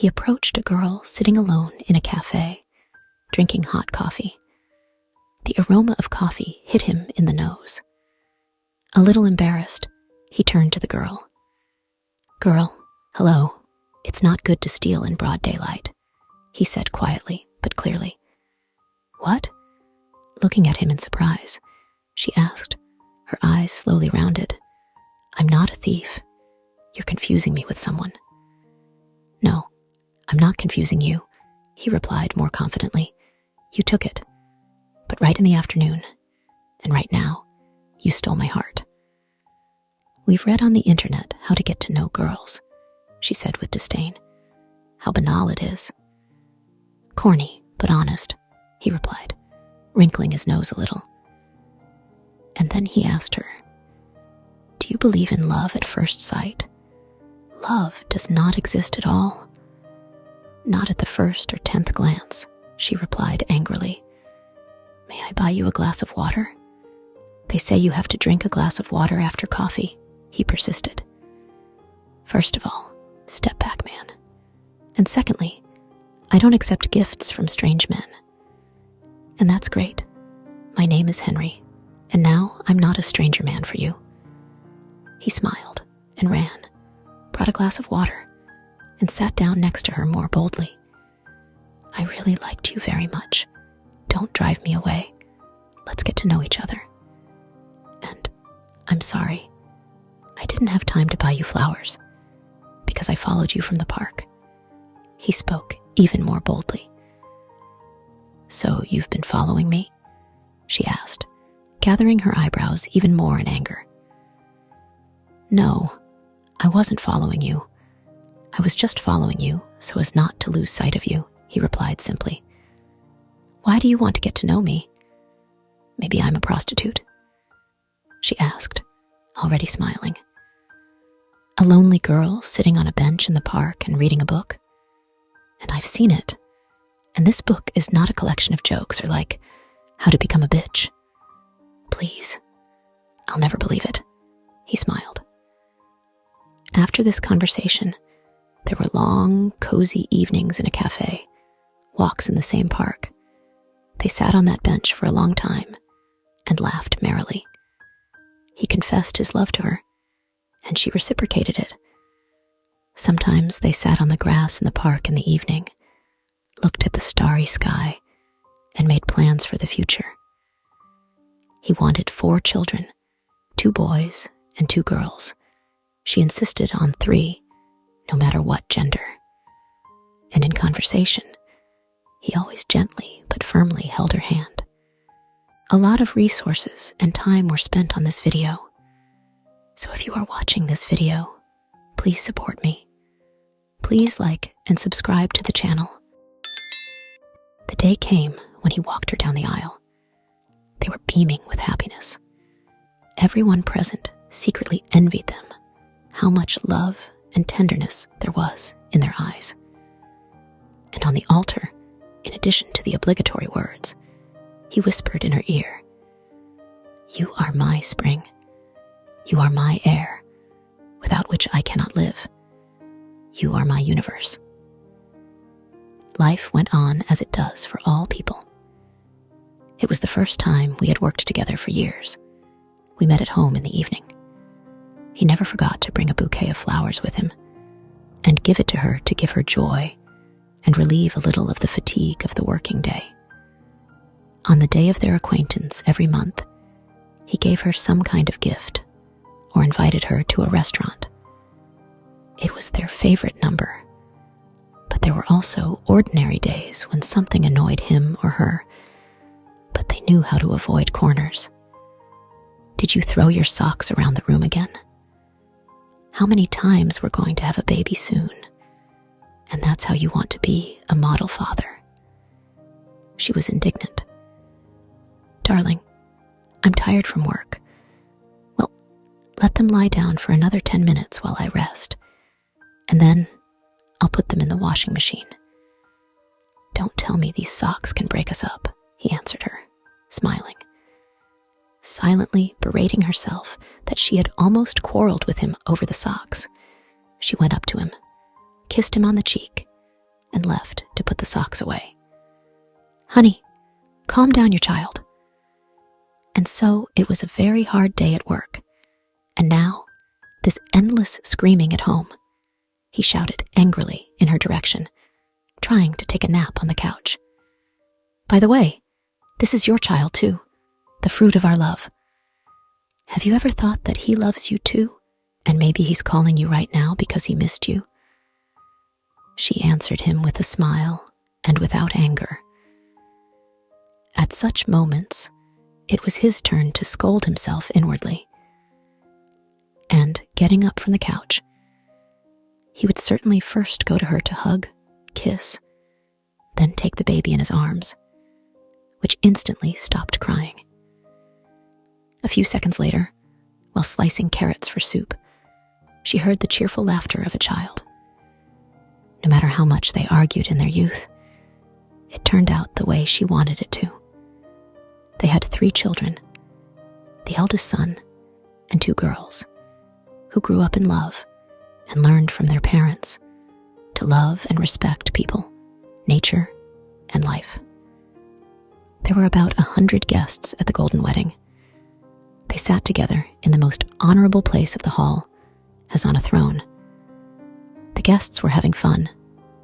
He approached a girl sitting alone in a cafe, drinking hot coffee. The aroma of coffee hit him in the nose. A little embarrassed, he turned to the girl. "Girl, hello. It's not good to steal in broad daylight," he said quietly but clearly. "What?" Looking at him in surprise, she asked, her eyes slowly rounded. "I'm not a thief. You're confusing me with someone." "No, I'm not confusing you," he replied more confidently. "You took it, but right in the afternoon, and right now, you stole my heart." "We've read on the internet how to get to know girls," she said with disdain. "How banal it is." "Corny, but honest," he replied, wrinkling his nose a little. And then he asked her, "Do you believe in love at first sight?" "Love does not exist at all." "Not at the first or 10th glance," she replied angrily. "May I buy you a glass of water?" "They say you have to drink a glass of water after coffee," he persisted. "First of all, step back, man. And secondly, I don't accept gifts from strange men." "And that's great. My name is Henry, and now I'm not a stranger man for you." He smiled and ran, brought a glass of water, and sat down next to her more boldly. "I really liked you very much. Don't drive me away. Let's get to know each other. And I'm sorry, I didn't have time to buy you flowers because I followed you from the park." He spoke even more boldly. "So you've been following me?" she asked, gathering her eyebrows even more in anger. "No, I wasn't following you. I was just following you so as not to lose sight of you," he replied simply. "Why do you want to get to know me? Maybe I'm a prostitute?" she asked, already smiling. "A lonely girl sitting on a bench in the park and reading a book? And I've seen it. And this book is not a collection of jokes or like how to become a bitch. Please, I'll never believe it," he smiled. After this conversation, there were long, cozy evenings in a cafe, walks in the same park. They sat on that bench for a long time and laughed merrily. He confessed his love to her, and she reciprocated it. Sometimes they sat on the grass in the park in the evening, looked at the starry sky, and made plans for the future. He wanted 4 children, 2 boys and 2 girls. She insisted on 3, no matter what gender. And in conversation, he always gently but firmly held her hand. A lot of resources and time were spent on this video. So if you are watching this video, please support me. Please like and subscribe to the channel. The day came when he walked her down the aisle. They were beaming with happiness. Everyone present secretly envied them how much love and tenderness there was in their eyes. And on the altar, in addition to the obligatory words, he whispered in her ear, "You are my spring. You are my air, without which I cannot live. You are my universe." Life went on as it does for all people. It was the first time we had worked together for years. We met at home in the evening. He never forgot to bring a bouquet of flowers with him and give it to her to give her joy and relieve a little of the fatigue of the working day. On the day of their acquaintance every month, he gave her some kind of gift or invited her to a restaurant. It was their favorite number, but there were also ordinary days when something annoyed him or her, but they knew how to avoid corners. "Did you throw your socks around the room again? How many times we're going to have a baby soon? And that's how you want to be a model father?" She was indignant. "Darling, I'm tired from work. Well, let them lie down for another 10 minutes while I rest, and then I'll put them in the washing machine." "Don't tell me these socks can break us up," he answered her, smiling. Silently berating herself that she had almost quarreled with him over the socks, she went up to him, kissed him on the cheek, and left to put the socks away. "Honey, calm down your child." And so it was a very hard day at work. And now, this endless screaming at home. He shouted angrily in her direction, trying to take a nap on the couch. "By the way, this is your child too, the fruit of our love. Have you ever thought that he loves you too, and maybe he's calling you right now because he missed you?" She answered him with a smile and without anger. At such moments, it was his turn to scold himself inwardly. And getting up from the couch, he would certainly first go to her to hug, kiss, then take the baby in his arms, which instantly stopped crying. A few seconds later, while slicing carrots for soup, she heard the cheerful laughter of a child. No matter how much they argued in their youth, it turned out the way she wanted it to. They had 3 children, the eldest son and 2 girls, who grew up in love and learned from their parents to love and respect people, nature, and life. There were about 100 guests at the golden wedding. They sat together in the most honorable place of the hall, as on a throne. The guests were having fun,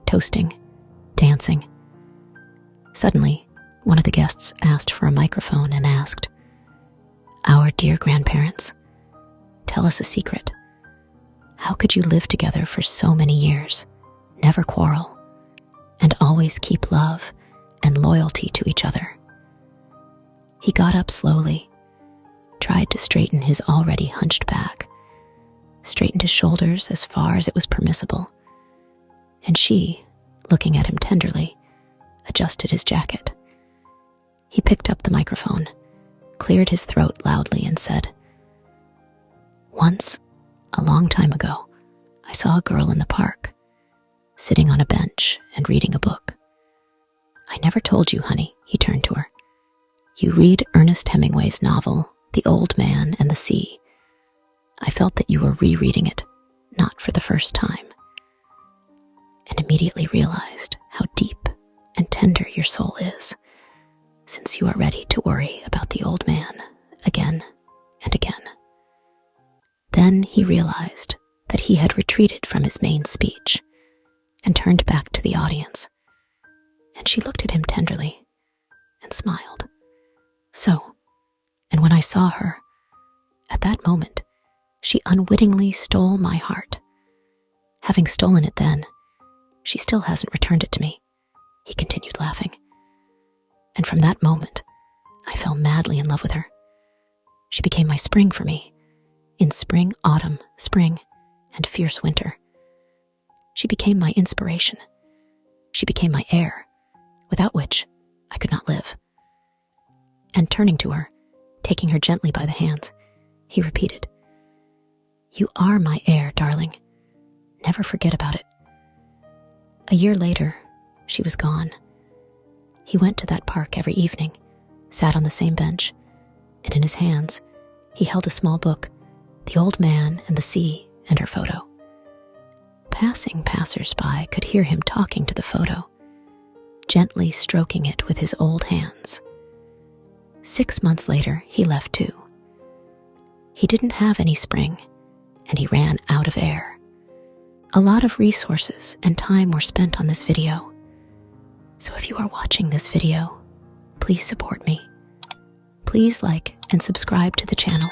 toasting, dancing. Suddenly, one of the guests asked for a microphone and asked, "Our dear grandparents, tell us a secret. How could you live together for so many years, never quarrel, and always keep love and loyalty to each other?" He got up slowly, tried to straighten his already hunched back, straightened his shoulders as far as it was permissible, and she, looking at him tenderly, adjusted his jacket. He picked up the microphone, cleared his throat loudly, and said, "Once, a long time ago, I saw a girl in the park, sitting on a bench and reading a book. I never told you, honey," he turned to her. "You read Ernest Hemingway's novel, The Old Man and the Sea. I felt that you were rereading it, not for the first time, and immediately realized how deep and tender your soul is, since you are ready to worry about the old man again and again." Then he realized that he had retreated from his main speech and turned back to the audience, and she looked at him tenderly and smiled. "So, and when I saw her, at that moment, she unwittingly stole my heart. Having stolen it then, she still hasn't returned it to me," he continued laughing. "And from that moment, I fell madly in love with her. She became my spring for me, in spring, autumn, spring, and fierce winter. She became my inspiration. She became my air, without which I could not live." And turning to her, taking her gently by the hands, he repeated, "You are my air, darling. Never forget about it." A year later, she was gone. He went to that park every evening, sat on the same bench, and in his hands, he held a small book, The Old Man and the Sea, and her photo. Passing passers-by could hear him talking to the photo, gently stroking it with his old hands. 6 months later, he left too. He didn't have any spring, and he ran out of air. A lot of resources and time were spent on this video. So if you are watching this video, please support me. Please like and subscribe to the channel